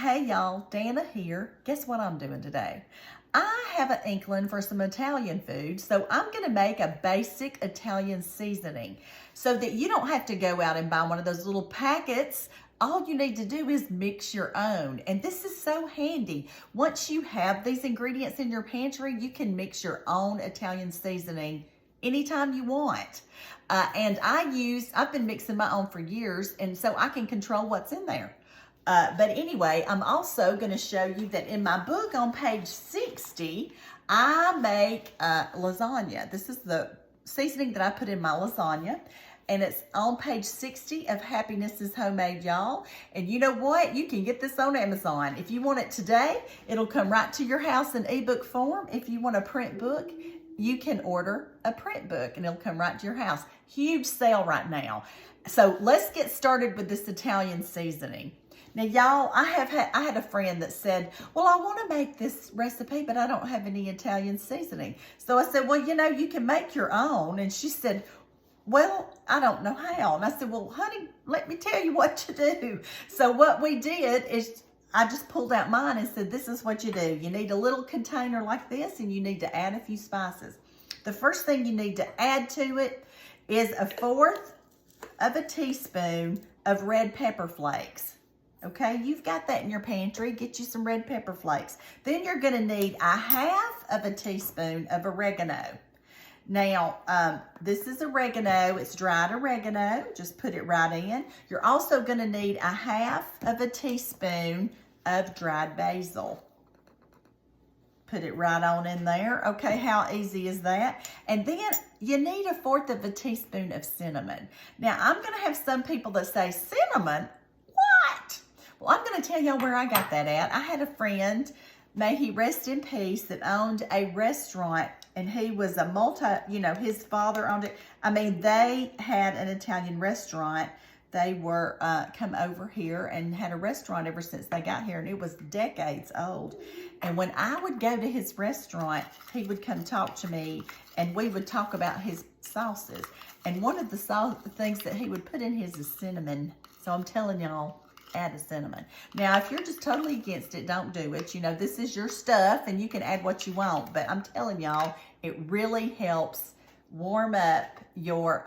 Hey y'all, Dana here. Guess what I'm doing today? I have an inkling for some Italian food, so I'm gonna make a basic Italian seasoning so that you don't have to go out and buy one of those little packets. All you need to do is mix your own. And this is so handy. Once you have these ingredients in your pantry, you can mix your own Italian seasoning anytime you want. And I've been mixing my own for years, and so I can control what's in there. But anyway, I'm also going to show you that in my book on page 60, I make lasagna. This is the seasoning that I put in my lasagna. And it's on page 60 of Happiness is Homemade, y'all. And you know what? You can get this on Amazon. If you want it today, it'll come right to your house in ebook form. If you want a print book, you can order a print book and it'll come right to your house. Huge sale right now. So let's get started with this Italian seasoning. Now, y'all, I had a friend that said, well, I want to make this recipe, but I don't have any Italian seasoning. So I said, well, you can make your own. And she said, well, I don't know how. And I said, well, honey, let me tell you what to do. So what we did is I just pulled out mine and said, this is what you do. You need a little container like this, and you need to add a few spices. The first thing you need to add to it is 1/4 of a teaspoon of red pepper flakes. Okay, you've got that in your pantry. Get you some red pepper flakes. Then you're going to need 1/2 of a teaspoon of oregano. Now, this is oregano. It's dried oregano. Just put it right in. You're also going to need 1/2 of a teaspoon of dried basil. Put it right on in there. Okay, how easy is that? And then you need 1/4 of a teaspoon of cinnamon. Now, I'm going to have some people that say, cinnamon? What? Well, I'm going to tell y'all where I got that at. I had a friend, may he rest in peace, that owned a restaurant, and he was his father owned it. I mean, they had an Italian restaurant. They were come over here and had a restaurant ever since they got here, and it was decades old. And when I would go to his restaurant, he would come talk to me, and we would talk about his sauces. And one of the things that he would put in his is cinnamon. So I'm telling y'all, add a cinnamon. Now, if you're just totally against it, don't do it. This is your stuff, and you can add what you want. But I'm telling y'all, it really helps warm up your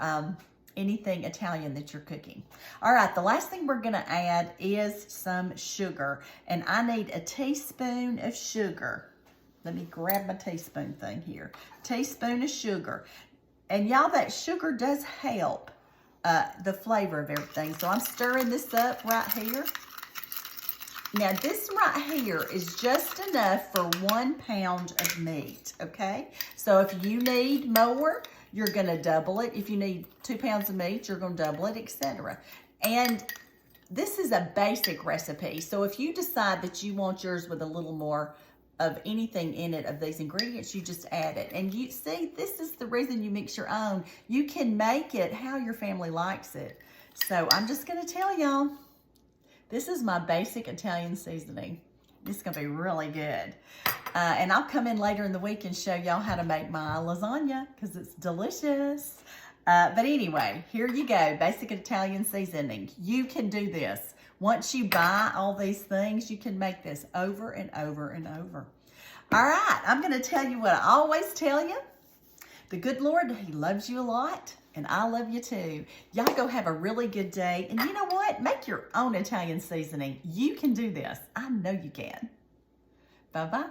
anything Italian that you're cooking. All right, the last thing we're going to add is some sugar. And I need a teaspoon of sugar. Let me grab my teaspoon thing here. Teaspoon of sugar. And y'all, that sugar does help the flavor of everything. So I'm stirring this up right here. Now this right here is just enough for 1 pound of meat, okay? So if you need more, you're gonna double it. If you need 2 pounds of meat, you're gonna double it, etc. And this is a basic recipe. So if you decide that you want yours with a little more of anything in it, of these ingredients, you just add it. And you see, this is the reason you mix your own. You can make it how your family likes it. So I'm just gonna tell y'all, this is my basic Italian seasoning. This is gonna be really good. And I'll come in later in the week and show y'all how to make my lasagna, because it's delicious. But anyway, here you go, basic Italian seasoning. You can do this. Once you buy all these things, you can make this over and over and over. All right, I'm going to tell you what I always tell you. The good Lord, he loves you a lot, and I love you too. Y'all go have a really good day. And you know what? Make your own Italian seasoning. You can do this. I know you can. Bye-bye.